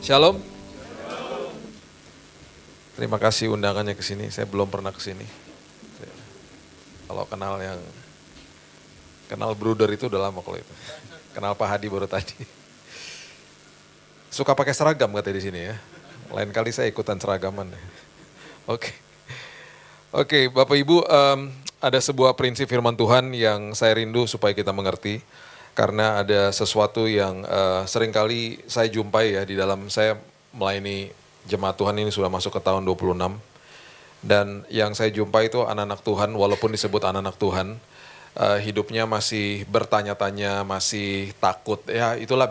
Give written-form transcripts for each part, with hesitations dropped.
Shalom. Terima kasih undangannya ke sini. Saya belum pernah ke sini. Kalau kenal Bruder itu udah lama kalau itu. Kenal Pak Hadi baru tadi. Suka pakai seragam katanya di sini ya. Lain kali saya ikutan seragaman. Oke. Oke, Bapak Ibu, ada sebuah prinsip firman Tuhan yang saya rindu supaya kita mengerti. Karena ada sesuatu yang seringkali saya jumpai ya di dalam saya melayani jemaat Tuhan ini sudah masuk ke tahun 26. Dan yang saya jumpai itu anak-anak Tuhan, walaupun disebut anak-anak Tuhan, hidupnya masih bertanya-tanya, masih takut. Ya itulah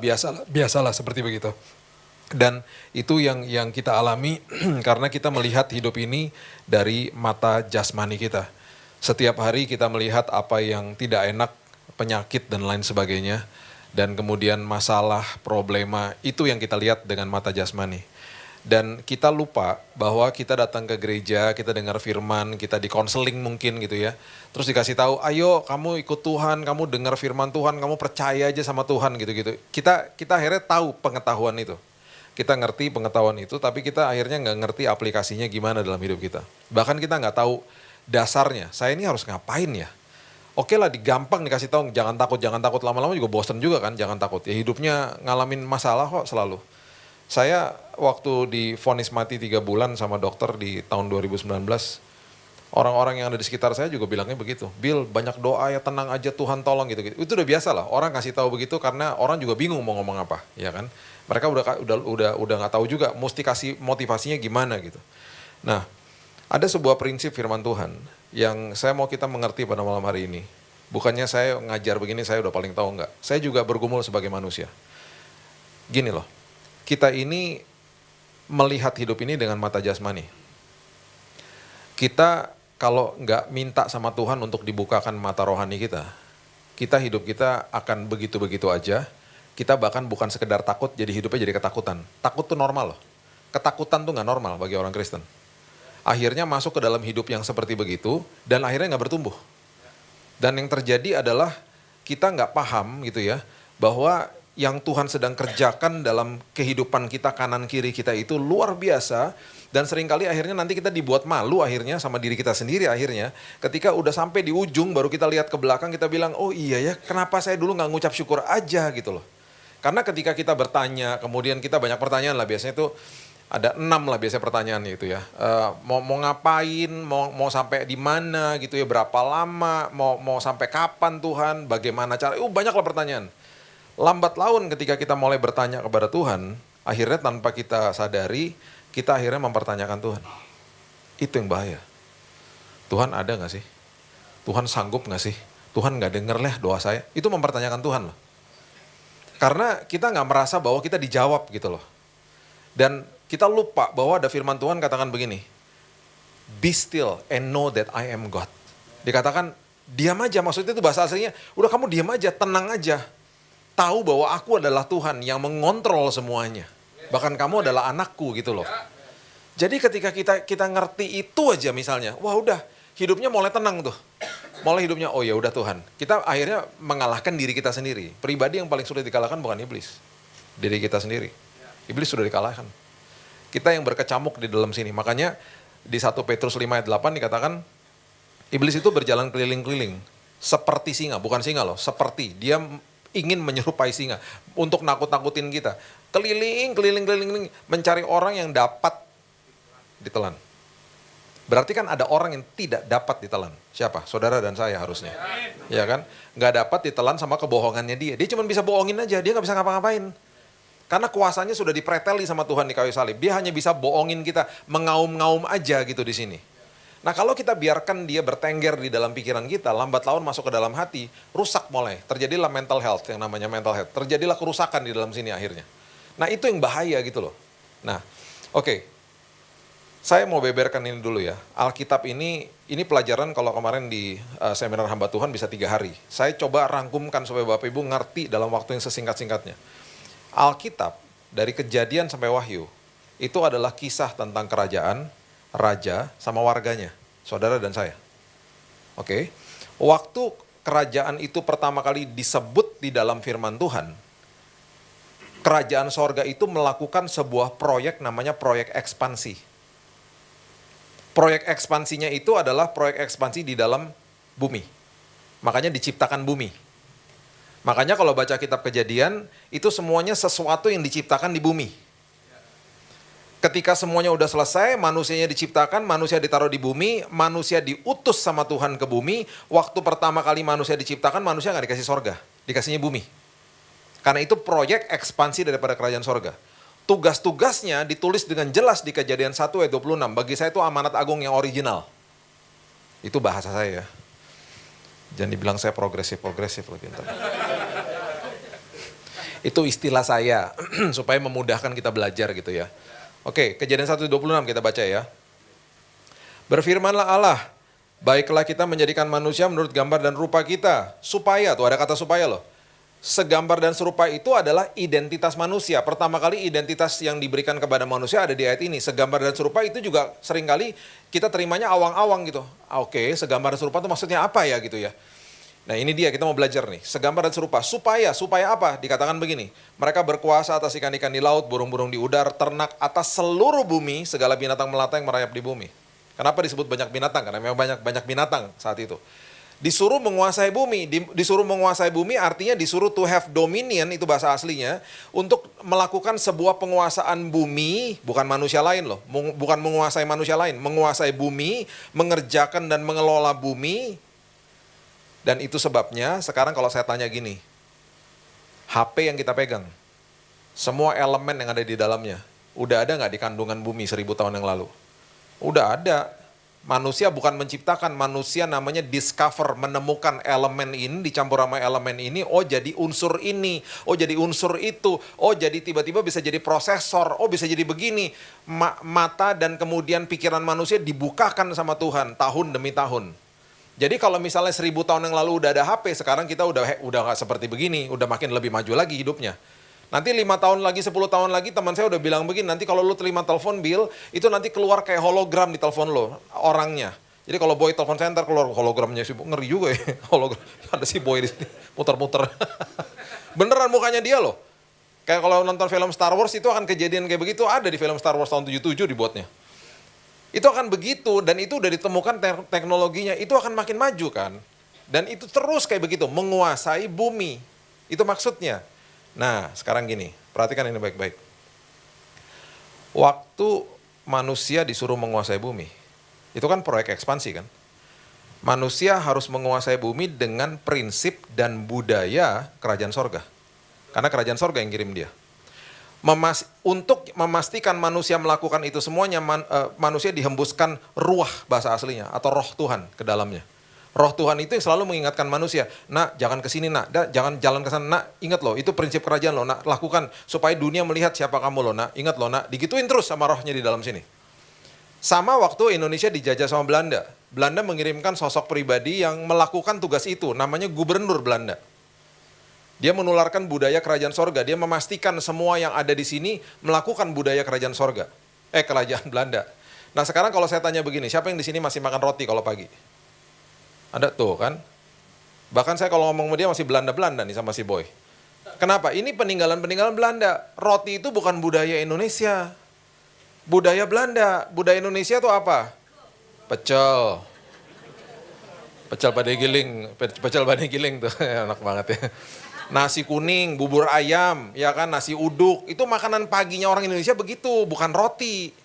biasalah seperti begitu. Dan itu yang kita alami karena kita melihat hidup ini dari mata jasmani kita. Setiap hari kita melihat apa yang tidak enak, penyakit dan lain sebagainya. Dan kemudian masalah, problema, itu yang kita lihat dengan mata jasmani. Dan kita lupa bahwa kita datang ke gereja, kita dengar firman, kita di konseling mungkin gitu ya. Terus dikasih tahu, ayo kamu ikut Tuhan, kamu dengar firman Tuhan, kamu percaya aja sama Tuhan gitu-gitu. Kita akhirnya tahu pengetahuan itu. Kita ngerti pengetahuan itu, tapi kita akhirnya nggak ngerti aplikasinya gimana dalam hidup kita. Bahkan kita nggak tahu dasarnya, saya ini harus ngapain ya? Oke lah, digampang dikasih tahu, jangan takut, lama-lama juga bosen juga kan, jangan takut. Ya hidupnya ngalamin masalah kok selalu. Saya waktu divonis mati 3 bulan sama dokter di tahun 2019, orang-orang yang ada di sekitar saya juga bilangnya begitu. Bill, banyak doa ya, tenang aja, Tuhan tolong gitu-gitu. Itu udah biasa lah, orang kasih tahu begitu karena orang juga bingung mau ngomong apa, ya kan? Mereka udah nggak tahu juga mesti kasih motivasinya gimana gitu. Nah, ada sebuah prinsip firman Tuhan yang saya mau kita mengerti pada malam hari ini. Bukannya saya ngajar begini saya udah paling tahu, enggak. Saya juga bergumul sebagai manusia. Gini loh, kita ini melihat hidup ini dengan mata jasmani. Kita kalau nggak minta sama Tuhan untuk dibukakan mata rohani kita hidup kita akan begitu-begitu aja. Kita bahkan bukan sekedar takut, jadi hidupnya jadi ketakutan. Takut tuh normal loh. Ketakutan tuh nggak normal bagi orang Kristen. Akhirnya masuk ke dalam hidup yang seperti begitu, dan akhirnya nggak bertumbuh. Dan yang terjadi adalah kita nggak paham gitu ya, bahwa yang Tuhan sedang kerjakan dalam kehidupan kita, kanan kiri kita itu luar biasa. Dan seringkali akhirnya nanti kita dibuat malu akhirnya sama diri kita sendiri akhirnya. Ketika udah sampai di ujung baru kita lihat ke belakang, kita bilang, oh iya ya, kenapa saya dulu nggak ngucap syukur aja gitu loh. Karena ketika kita bertanya, kemudian kita banyak pertanyaan lah, biasanya itu ada 6 lah biasanya pertanyaan itu ya. Mau ngapain, mau sampai di mana gitu ya, berapa lama, mau sampai kapan Tuhan, bagaimana cara, banyak lah pertanyaan. Lambat laun ketika kita mulai bertanya kepada Tuhan, akhirnya tanpa kita sadari, kita akhirnya mempertanyakan Tuhan. Itu yang bahaya. Tuhan ada gak sih? Tuhan sanggup gak sih? Tuhan gak denger lah doa saya? Itu mempertanyakan Tuhan loh. Karena kita nggak merasa bahwa kita dijawab gitu loh. Dan kita lupa bahwa ada firman Tuhan katakan begini, be still and know that I am God. Dikatakan diam aja, maksudnya itu bahasa aslinya, udah kamu diam aja, tenang aja. Tahu bahwa aku adalah Tuhan yang mengontrol semuanya. Bahkan kamu adalah anakku gitu loh. Jadi ketika kita ngerti itu aja misalnya, wah udah hidupnya mulai tenang tuh. Mulai hidupnya, oh ya udah Tuhan. Kita akhirnya mengalahkan diri kita sendiri. Pribadi yang paling sulit dikalahkan bukan iblis. Diri kita sendiri. Iblis sudah dikalahkan. Kita yang berkecamuk di dalam sini. Makanya di 1 Petrus 5 ayat 8 dikatakan, iblis itu berjalan keliling-keliling. Seperti singa, bukan singa loh, seperti. Dia ingin menyerupai singa. Untuk nakut-nakutin kita. Keliling, mencari orang yang dapat ditelan. Berarti kan ada orang yang tidak dapat ditelan. Siapa? Saudara dan saya harusnya. Ya kan? Nggak dapat ditelan sama kebohongannya dia. Dia cuma bisa bohongin aja, dia nggak bisa ngapa-ngapain. Karena kuasanya sudah dipreteli sama Tuhan di kayu salib. Dia hanya bisa bohongin kita, mengaum-ngaum aja gitu di sini. Nah kalau kita biarkan dia bertengger di dalam pikiran kita, lambat laun masuk ke dalam hati, rusak mulai. Terjadilah mental health, yang namanya mental health. Terjadilah kerusakan di dalam sini akhirnya. Nah itu yang bahaya gitu loh. Nah oke. Saya mau beberkan ini dulu ya. Alkitab ini pelajaran kalau kemarin di seminar hamba Tuhan bisa 3 hari. Saya coba rangkumkan supaya Bapak Ibu ngerti dalam waktu yang sesingkat-singkatnya. Alkitab dari Kejadian sampai Wahyu itu adalah kisah tentang kerajaan, raja, sama warganya, saudara dan saya. Oke. Waktu kerajaan itu pertama kali disebut di dalam firman Tuhan, Kerajaan sorga itu melakukan sebuah proyek namanya proyek ekspansi. Proyek ekspansinya itu adalah proyek ekspansi di dalam bumi. Makanya diciptakan bumi. Makanya kalau baca kitab Kejadian, itu semuanya sesuatu yang diciptakan di bumi. Ketika semuanya udah selesai, manusianya diciptakan, manusia ditaruh di bumi, manusia diutus sama Tuhan ke bumi. Waktu pertama kali manusia diciptakan, manusia nggak dikasih sorga, dikasihnya bumi. Karena itu proyek ekspansi daripada kerajaan sorga. Tugas-tugasnya ditulis dengan jelas di Kejadian 1 ayat 26. Bagi saya itu amanat agung yang original. Itu bahasa saya ya. Jangan dibilang saya progresif lagi. Itu istilah saya, supaya memudahkan kita belajar gitu ya. Oke, Kejadian 1 ayat 26 kita baca ya. Berfirmanlah Allah, baiklah kita menjadikan manusia menurut gambar dan rupa kita. Supaya, tuh ada kata supaya loh. Segambar dan serupa itu adalah identitas manusia. Pertama kali identitas yang diberikan kepada manusia ada di ayat ini. Segambar dan serupa itu juga seringkali kita terimanya awang-awang gitu. Oke, segambar dan serupa itu maksudnya apa ya gitu ya. Nah ini dia, kita mau belajar nih. Segambar dan serupa. Supaya apa? Dikatakan begini. Mereka berkuasa atas ikan-ikan di laut, burung-burung di udara, ternak atas seluruh bumi, segala binatang melata yang merayap di bumi. Kenapa disebut banyak binatang? Karena memang banyak binatang saat itu. Disuruh menguasai bumi. Disuruh menguasai bumi artinya disuruh to have dominion, itu bahasa aslinya, untuk melakukan sebuah penguasaan bumi, bukan manusia lain loh, bukan menguasai manusia lain, menguasai bumi, mengerjakan dan mengelola bumi. Dan itu sebabnya sekarang kalau saya tanya gini, HP yang kita pegang, semua elemen yang ada di dalamnya, udah ada nggak di kandungan bumi 1000 tahun yang lalu? Udah ada. Manusia bukan menciptakan, manusia namanya discover, menemukan elemen ini, dicampur sama elemen ini, oh jadi unsur ini, oh jadi unsur itu, oh jadi tiba-tiba bisa jadi prosesor, oh bisa jadi begini. Mata dan kemudian pikiran manusia dibukakan sama Tuhan tahun demi tahun. Jadi kalau misalnya 1000 tahun yang lalu udah ada HP, sekarang kita udah nggak seperti begini, udah makin lebih maju lagi hidupnya. Nanti 5 tahun lagi, 10 tahun lagi teman saya udah bilang begini, nanti kalau lu terima telepon Bill, itu nanti keluar kayak hologram di telepon lo, orangnya. Jadi kalau Boy telepon saya ntar keluar hologramnya sih, ngeri juga ya, hologram. Ada si Boy di sini, muter-muter. Beneran mukanya dia loh. Kayak kalau nonton film Star Wars itu akan kejadian kayak begitu, ada di film Star Wars tahun 77 dibuatnya. Itu akan begitu, dan itu udah ditemukan teknologinya, itu akan makin maju kan. Dan itu terus kayak begitu, menguasai bumi. Itu maksudnya. Nah, sekarang gini, perhatikan ini baik-baik. Waktu manusia disuruh menguasai bumi, itu kan proyek ekspansi kan. Manusia harus menguasai bumi dengan prinsip dan budaya kerajaan sorga. Karena kerajaan sorga yang kirim dia. Untuk memastikan manusia melakukan itu semuanya, manusia dihembuskan ruah bahasa aslinya, atau roh Tuhan ke dalamnya. Roh Tuhan itu yang selalu mengingatkan manusia, nak jangan ke sini nak, jangan jalan ke sana nak, ingat loh itu prinsip kerajaan loh nak, lakukan supaya dunia melihat siapa kamu loh nak, ingat loh nak, digituin terus sama rohnya di dalam sini. Sama waktu Indonesia dijajah sama Belanda, Belanda mengirimkan sosok pribadi yang melakukan tugas itu, namanya gubernur Belanda. Dia menularkan budaya kerajaan sorga, dia memastikan semua yang ada di sini melakukan budaya kerajaan sorga, kerajaan Belanda. Nah sekarang kalau saya tanya begini, siapa yang di sini masih makan roti kalau pagi? Ada tuh kan. Bahkan saya kalau ngomong sama dia masih Belanda-Belanda nih sama si Boy. Kenapa? Ini peninggalan-peninggalan Belanda. Roti itu bukan budaya Indonesia. Budaya Belanda. Budaya Indonesia itu apa? Pecel. Pecel badai giling tuh. Enak banget ya. Nasi kuning, bubur ayam, ya kan, nasi uduk. Itu makanan paginya orang Indonesia begitu, bukan roti.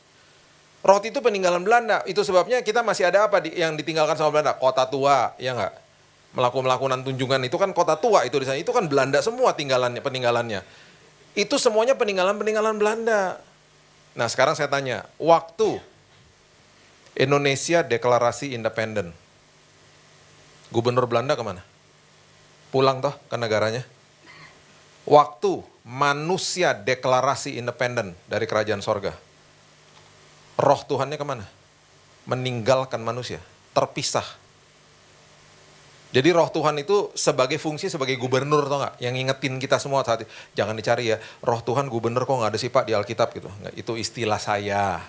Roti itu peninggalan Belanda, itu sebabnya kita masih ada apa yang ditinggalkan sama Belanda? Kota tua, ya enggak? Melakukan tunjungan itu kan kota tua itu di sana, itu kan Belanda semua peninggalannya. Itu semuanya peninggalan Belanda. Nah sekarang saya tanya, waktu Indonesia deklarasi independen, gubernur Belanda kemana? Pulang toh ke negaranya. Waktu manusia deklarasi independen dari kerajaan sorga, roh Tuhannya kemana? Meninggalkan manusia, terpisah. Jadi roh Tuhan itu sebagai fungsi sebagai gubernur, tau gak? Yang ngingetin kita semua saat itu. Jangan dicari ya, roh Tuhan gubernur kok gak ada sih Pak di Alkitab gitu. Nggak, itu istilah saya.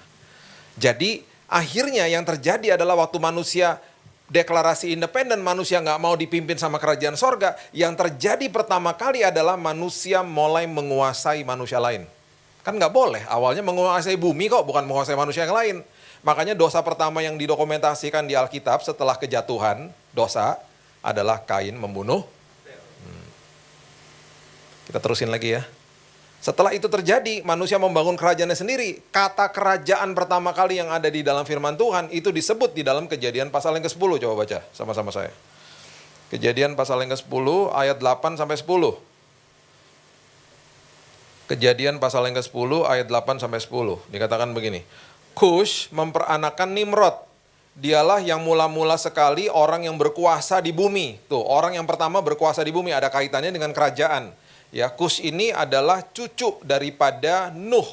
Jadi akhirnya yang terjadi adalah waktu manusia deklarasi independen, manusia nggak mau dipimpin sama kerajaan sorga, yang terjadi pertama kali adalah manusia mulai menguasai manusia lain. Kan nggak boleh, awalnya menguasai bumi kok, bukan menguasai manusia yang lain. Makanya dosa pertama yang didokumentasikan di Alkitab setelah kejatuhan, dosa, adalah Kain membunuh. Kita terusin lagi ya. Setelah itu terjadi, manusia membangun kerajaannya sendiri. Kata kerajaan pertama kali yang ada di dalam firman Tuhan, itu disebut di dalam Kejadian pasal yang ke-10. Coba baca sama-sama saya. Kejadian pasal yang ke-10, ayat 8 sampai 10. Kejadian pasal yang ke-10, ayat 8 sampai 10. Dikatakan begini. Kush memperanakan Nimrod. Dialah yang mula-mula sekali orang yang berkuasa di bumi. Tuh, orang yang pertama berkuasa di bumi, ada kaitannya dengan kerajaan. Ya, Kush ini adalah cucu daripada Nuh.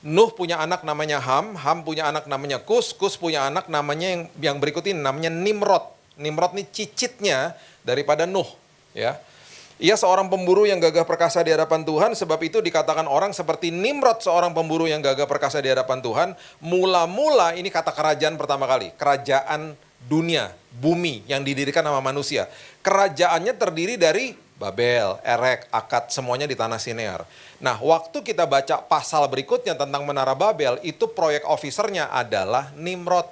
Nuh punya anak namanya Ham, Ham punya anak namanya Kush, Kush punya anak namanya yang berikut ini namanya Nimrod. Nimrod ini cicitnya daripada Nuh, ya. Ia seorang pemburu yang gagah perkasa di hadapan Tuhan, sebab itu dikatakan orang seperti Nimrod, seorang pemburu yang gagah perkasa di hadapan Tuhan. Mula-mula ini kata kerajaan pertama kali, kerajaan dunia, bumi yang didirikan sama manusia. Kerajaannya terdiri dari Babel, Erek, Akad, semuanya di tanah Sinear. Nah, waktu kita baca pasal berikutnya tentang Menara Babel, itu proyek officernya adalah Nimrod.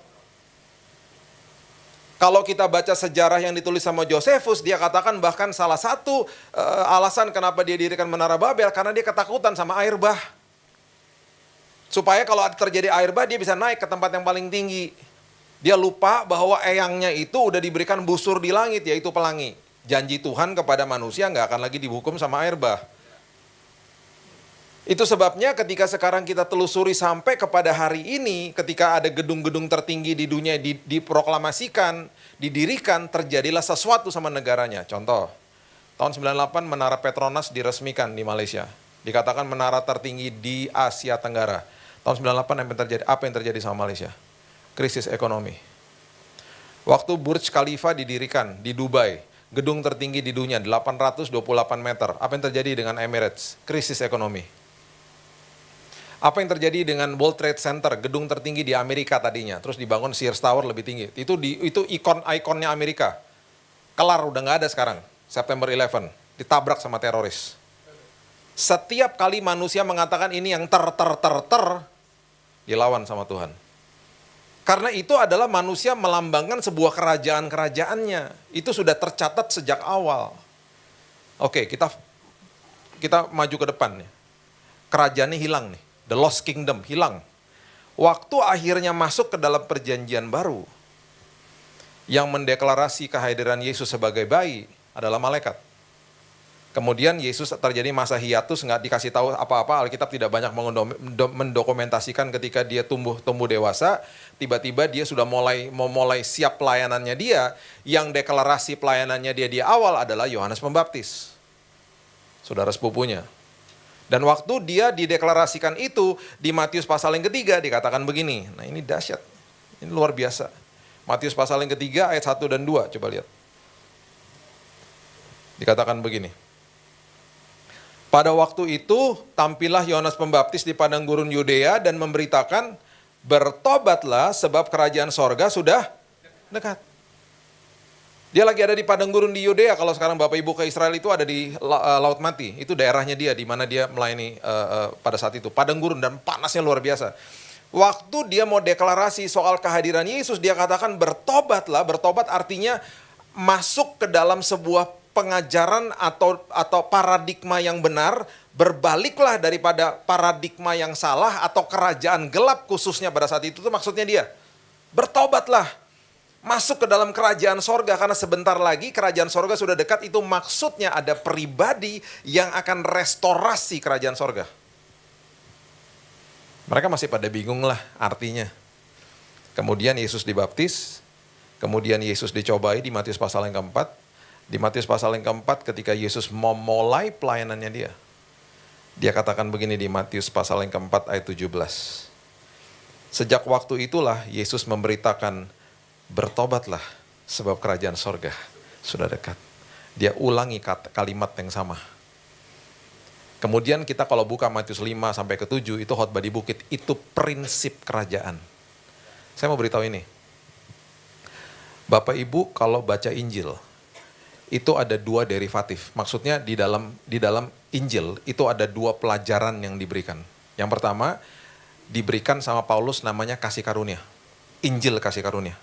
Kalau kita baca sejarah yang ditulis sama Josephus, dia katakan bahkan salah satu alasan kenapa dia dirikan Menara Babel, karena dia ketakutan sama air bah. Supaya kalau terjadi air bah, dia bisa naik ke tempat yang paling tinggi. Dia lupa bahwa eyangnya itu udah diberikan busur di langit, yaitu pelangi. Janji Tuhan kepada manusia nggak akan lagi dihukum sama air bah. Itu sebabnya ketika sekarang kita telusuri sampai kepada hari ini, ketika ada gedung-gedung tertinggi di dunia diproklamasikan, didirikan, terjadilah sesuatu sama negaranya. Contoh, tahun 98 Menara Petronas diresmikan di Malaysia. Dikatakan menara tertinggi di Asia Tenggara. Tahun 98 apa yang terjadi sama Malaysia? Krisis ekonomi. Waktu Burj Khalifa didirikan di Dubai, gedung tertinggi di dunia, 828 meter. Apa yang terjadi dengan Emirates? Krisis ekonomi. Apa yang terjadi dengan World Trade Center, gedung tertinggi di Amerika tadinya, terus dibangun Sears Tower lebih tinggi. Itu ikonnya Amerika. Kelar, udah nggak ada sekarang. September 11, ditabrak sama teroris. Setiap kali manusia mengatakan ini yang dilawan sama Tuhan. Karena itu adalah manusia melambangkan sebuah kerajaan-kerajaannya. Itu sudah tercatat sejak awal. Oke, kita maju ke depan nih. Kerajaannya hilang nih. The Lost Kingdom hilang. Waktu akhirnya masuk ke dalam perjanjian baru, yang mendeklarasi kehadiran Yesus sebagai bayi adalah malaikat. Kemudian Yesus terjadi masa hiatus, nggak dikasih tahu apa-apa, Alkitab tidak banyak mendokumentasikan ketika dia tumbuh dewasa, tiba-tiba dia sudah mulai siap pelayanannya dia, yang deklarasi pelayanannya dia di awal adalah Yohanes Pembaptis, saudara sepupunya. Dan waktu dia dideklarasikan itu, di Matius pasal yang ketiga dikatakan begini, nah ini dahsyat, ini luar biasa. Matius pasal yang ketiga ayat 1 dan 2, coba lihat. Dikatakan begini. Pada waktu itu tampillah Yohanes Pembaptis di padang gurun Yudea dan memberitakan, bertobatlah sebab kerajaan sorga sudah dekat. Dia lagi ada di padang gurun di Yudea. Kalau sekarang Bapak Ibu ke Israel itu ada di Laut Mati. Itu daerahnya dia, di mana dia melayani pada saat itu. Padang gurun dan panasnya luar biasa. Waktu dia mau deklarasi soal kehadiran Yesus, dia katakan bertobatlah. Bertobat artinya masuk ke dalam sebuah pengajaran atau paradigma yang benar, berbaliklah daripada paradigma yang salah atau kerajaan gelap khususnya pada saat itu maksudnya dia. Bertobatlah, masuk ke dalam kerajaan sorga, karena sebentar lagi kerajaan sorga sudah dekat. Itu maksudnya ada pribadi yang akan restorasi kerajaan sorga. Mereka masih pada bingung lah artinya. Kemudian Yesus dibaptis, kemudian Yesus dicobai di Matius pasal yang keempat. Di Matius pasal yang keempat ketika Yesus memulai pelayanannya dia katakan begini di Matius pasal yang keempat ayat 17. Sejak waktu itulah Yesus memberitakan, bertobatlah sebab kerajaan sorga sudah dekat. Dia ulangi kalimat yang sama. Kemudian kita kalau buka Matius 5 sampai ke 7 itu khotbah di bukit, itu prinsip kerajaan. Saya mau beritahu ini. Bapak Ibu kalau baca Injil, itu ada dua derivatif. Maksudnya di dalam Injil itu ada dua pelajaran yang diberikan. Yang pertama, diberikan sama Paulus namanya kasih karunia. Injil kasih karunia.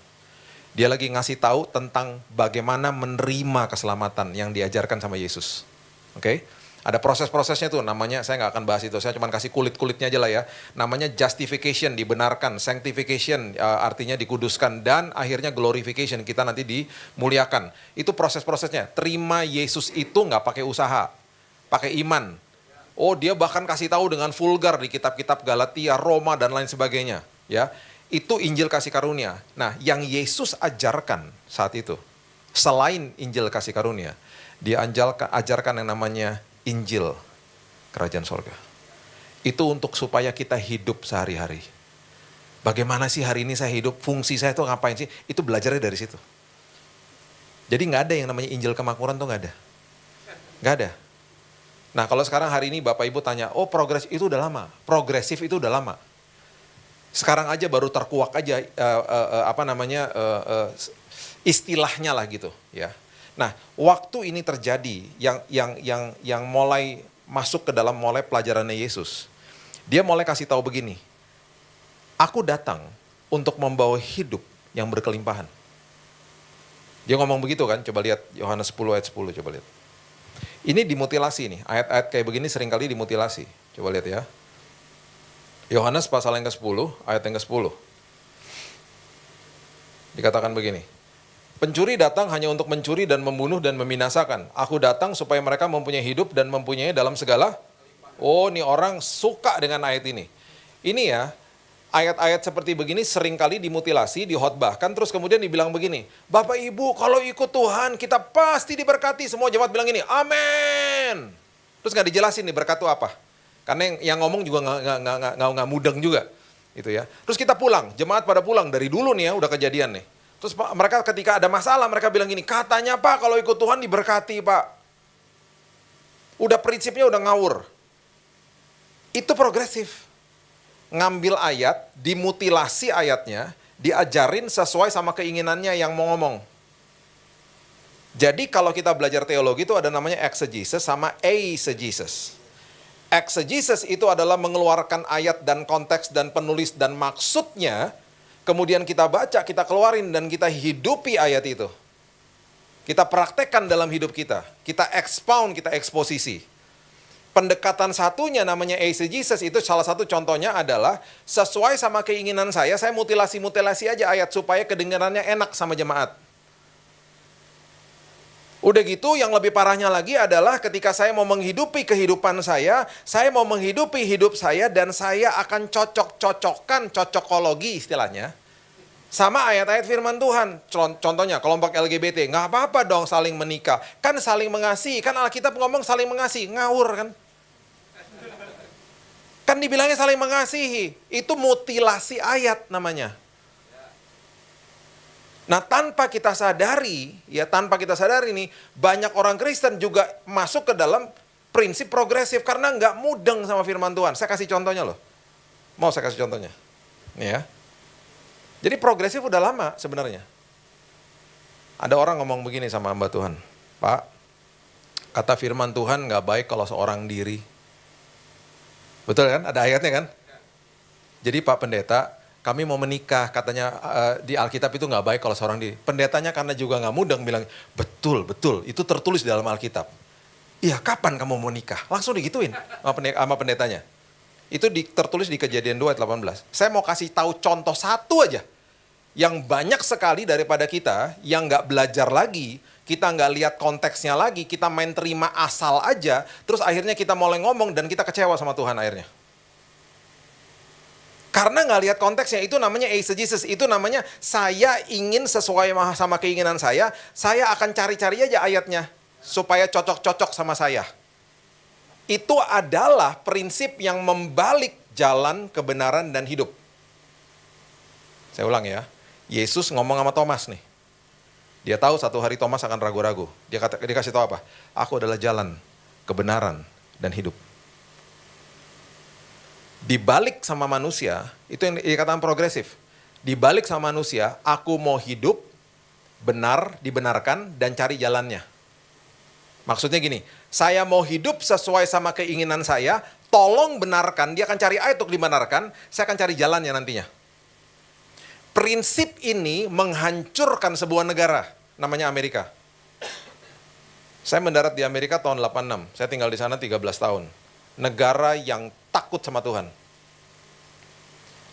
Dia lagi ngasih tahu tentang bagaimana menerima keselamatan yang diajarkan sama Yesus. Oke? Ada proses-prosesnya tuh, namanya, saya nggak akan bahas itu, saya cuma kasih kulit-kulitnya aja lah ya. Namanya justification, dibenarkan, sanctification, artinya dikuduskan, dan akhirnya glorification, kita nanti dimuliakan. Itu proses-prosesnya. Terima Yesus itu nggak pakai usaha, pakai iman. Oh, dia bahkan kasih tahu dengan vulgar di kitab-kitab Galatia, Roma, dan lain sebagainya. Ya, itu Injil kasih karunia. Nah, yang Yesus ajarkan saat itu, selain Injil kasih karunia, dia ajarkan yang namanya Injil Kerajaan Sorga. Itu untuk supaya kita hidup sehari-hari. Bagaimana sih hari ini saya hidup, fungsi saya itu ngapain sih, itu belajarnya dari situ. Jadi nggak ada yang namanya Injil kemakmuran tuh nggak ada. Nggak ada. Nah kalau sekarang hari ini Bapak Ibu tanya, oh progres itu udah lama, progresif itu udah lama. Sekarang aja baru terkuak aja istilahnya lah gitu ya. Nah, waktu ini terjadi yang mulai masuk ke dalam mulai pelajarannya Yesus. Dia mulai kasih tahu begini. Aku datang untuk membawa hidup yang berkelimpahan. Dia ngomong begitu kan? Coba lihat Yohanes 10 ayat 10, coba lihat. Ini dimutilasi nih, ayat-ayat kayak begini seringkali dimutilasi. Coba lihat ya. Yohanes pasal yang ke-10, ayat yang ke-10. Dikatakan begini. Pencuri datang hanya untuk mencuri dan membunuh dan membinasakan. Aku datang supaya mereka mempunyai hidup dan mempunyai dalam segala. Oh, ini orang suka dengan ayat ini. Ini ya, ayat-ayat seperti begini seringkali dimutilasi, dihotbahkan, terus kemudian dibilang begini. Bapak Ibu, kalau ikut Tuhan, kita pasti diberkati. Semua jemaat bilang gini, amin. Terus nggak dijelasin nih berkat itu apa. Karena yang ngomong juga nggak mudeng juga. Gitu ya. Terus kita pulang, jemaat pada pulang. Dari dulu nih ya, udah kejadian nih. Terus mereka ketika ada masalah, mereka bilang gini, katanya Pak kalau ikut Tuhan diberkati Pak. Udah prinsipnya udah ngawur. Itu progresif. Ngambil ayat, dimutilasi ayatnya, diajarin sesuai sama keinginannya yang mau ngomong. Jadi kalau kita belajar teologi itu ada namanya exegesis sama eisegesis. Exegesis itu adalah mengeluarkan ayat dan konteks dan penulis dan maksudnya, kemudian kita baca, kita keluarin, dan kita hidupi ayat itu. Kita praktekkan dalam hidup kita. Kita expound, kita eksposisi. Pendekatan satunya namanya eisegesis, itu salah satu contohnya adalah sesuai sama keinginan saya mutilasi-mutilasi aja ayat supaya kedengarannya enak sama jemaat. Udah gitu yang lebih parahnya lagi adalah ketika saya mau menghidupi kehidupan saya mau menghidupi hidup saya dan saya akan cocok-cocokkan, cocokologi istilahnya, sama ayat-ayat firman Tuhan. Contohnya kelompok LGBT, nggak apa-apa dong saling menikah. Kan saling mengasihi, kan Alkitab ngomong saling mengasihi, ngawur kan? Kan dibilangnya saling mengasihi, itu mutilasi ayat namanya. Nah tanpa kita sadari nih, banyak orang Kristen juga masuk ke dalam prinsip progresif karena nggak mudeng sama firman Tuhan. Saya kasih contohnya loh. Mau saya kasih contohnya? Nih ya. Jadi progresif udah lama sebenarnya. Ada orang ngomong begini sama hamba Tuhan. Pak, kata firman Tuhan nggak baik kalau seorang diri. Betul kan? Ada ayatnya kan? Jadi Pak Pendeta, kami mau menikah, katanya di Alkitab itu nggak baik kalau seorang diri. Pendetanya karena juga nggak mudeng bilang, betul, itu tertulis di dalam Alkitab. Iya, kapan kamu mau nikah? Langsung digituin sama pendetanya. Itu tertulis di Kejadian 2 ayat 18. Saya mau kasih tahu contoh satu aja. Yang banyak sekali daripada kita yang nggak belajar lagi, kita nggak lihat konteksnya lagi, kita main terima asal aja, terus akhirnya kita mulai ngomong dan kita kecewa sama Tuhan akhirnya. Karena nggak lihat konteksnya, itu namanya eisegesis, itu namanya saya ingin sesuai sama keinginan saya akan cari-cari aja ayatnya, supaya cocok-cocok sama saya. Itu adalah prinsip yang membalik jalan kebenaran dan hidup. Saya ulang ya, Yesus ngomong sama Thomas nih. Dia tahu satu hari Thomas akan ragu-ragu. Dia kasih tahu apa? Aku adalah jalan, kebenaran, dan hidup. Dibalik sama manusia, itu yang dikatakan progresif. Dibalik sama manusia, aku mau hidup, benar, dibenarkan, dan cari jalannya. Maksudnya gini, saya mau hidup sesuai sama keinginan saya, tolong benarkan, dia akan cari ayat untuk dibenarkan, saya akan cari jalannya nantinya. Prinsip ini menghancurkan sebuah negara, namanya Amerika. Saya mendarat di Amerika tahun 86, saya tinggal di sana 13 tahun. Negara yang takut sama Tuhan.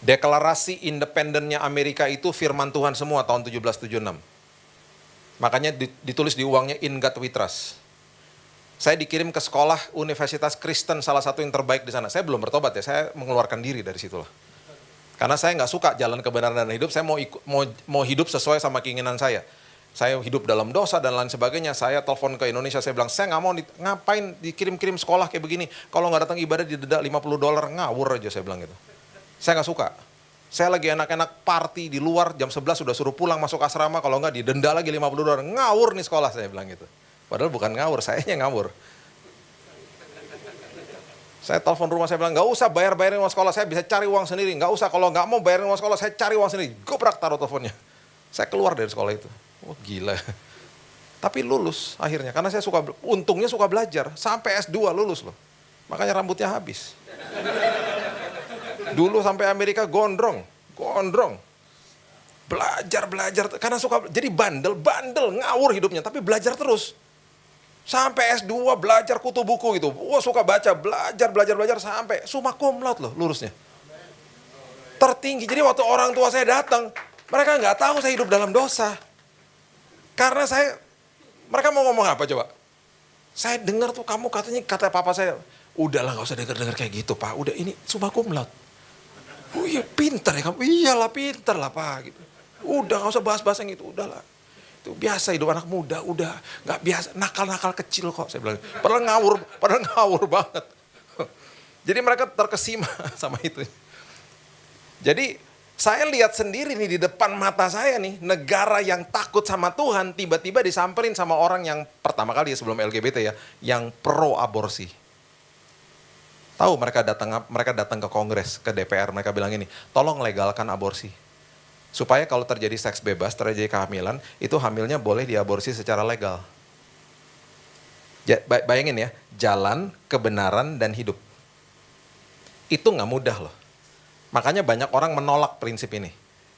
Deklarasi independennya Amerika itu firman Tuhan semua tahun 1776. Makanya ditulis di uangnya In God We Trust. Saya dikirim ke sekolah Universitas Kristen, salah satu yang terbaik di sana. Saya belum bertobat ya, saya mengeluarkan diri dari situlah. Karena saya nggak suka jalan kebenaran dan hidup, saya mau hidup sesuai sama keinginan saya. Saya hidup dalam dosa dan lain sebagainya. Saya telepon ke Indonesia, saya bilang, saya nggak mau ngapain dikirim-kirim sekolah kayak begini. Kalau nggak datang ibadah didenda $50, ngawur aja saya bilang gitu. Saya nggak suka. Saya lagi enak-enak party di luar, jam 11 sudah suruh pulang masuk asrama, kalau nggak didenda lagi $50. Ngawur nih sekolah, saya bilang gitu. Padahal bukan ngawur, sayanya ngawur. Saya telepon rumah, saya bilang, nggak usah bayarin uang sekolah, saya bisa cari uang sendiri. Nggak usah, kalau nggak mau bayarin uang sekolah, saya cari uang sendiri. Gobrak taruh teleponnya. Saya keluar dari sekolah itu. Oh gila. Tapi lulus akhirnya, karena saya untungnya suka belajar. Sampai S2 lulus loh. Makanya rambutnya habis. Dulu sampai Amerika gondrong. Belajar, karena suka, jadi bandel, ngawur hidupnya, tapi belajar terus. Sampai S2 belajar kutu buku gitu. Wah suka baca, belajar sampai summa cum laude loh lulusnya. Tertinggi. Jadi waktu orang tua saya datang, mereka nggak tahu saya hidup dalam dosa. Karena mereka mau ngomong apa coba? Saya dengar tuh kamu katanya, kata papa saya, udahlah nggak usah dengar kayak gitu pak. Udah ini summa cum laude. Oh iya pintar ya kamu. Iyalah pintar lah pak. Gitu. Udah nggak usah bahas-bahas yang itu, udahlah. Itu biasa hidup anak muda, udah nggak biasa, nakal-nakal kecil kok saya bilang. Padahal ngawur banget. Jadi mereka terkesima sama itu. Jadi saya lihat sendiri nih di depan mata saya nih, negara yang takut sama Tuhan tiba-tiba disamperin sama orang yang pertama kali ya sebelum LGBT ya, yang pro aborsi. Tahu mereka datang ke Kongres, ke DPR, mereka bilang ini, tolong legalkan aborsi. Supaya kalau terjadi seks bebas, terjadi kehamilan, itu hamilnya boleh diaborsi secara legal. Bayangin ya, jalan, kebenaran, dan hidup. Itu nggak mudah loh. Makanya banyak orang menolak prinsip ini.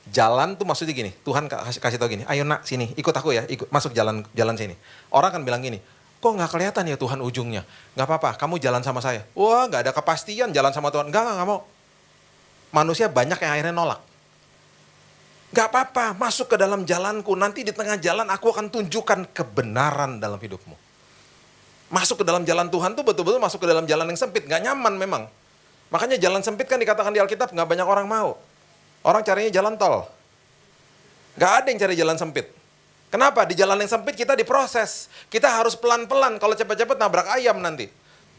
Jalan tuh maksudnya gini, Tuhan kasih tau gini, ayo nak sini, ikut aku ya, masuk jalan sini. Orang kan bilang gini, kok nggak kelihatan ya Tuhan ujungnya? Nggak apa-apa, kamu jalan sama saya. Wah nggak ada kepastian jalan sama Tuhan. Nggak mau. Manusia banyak yang akhirnya nolak. Gak apa-apa, masuk ke dalam jalanku. Nanti di tengah jalan aku akan tunjukkan kebenaran dalam hidupmu. Masuk ke dalam jalan Tuhan tuh betul-betul masuk ke dalam jalan yang sempit. Gak nyaman memang. Makanya jalan sempit kan dikatakan di Alkitab gak banyak orang mau. Orang carinya jalan tol. Gak ada yang cari jalan sempit. Kenapa? Di jalan yang sempit kita diproses. Kita harus pelan-pelan. Kalau cepat-cepat nabrak ayam nanti.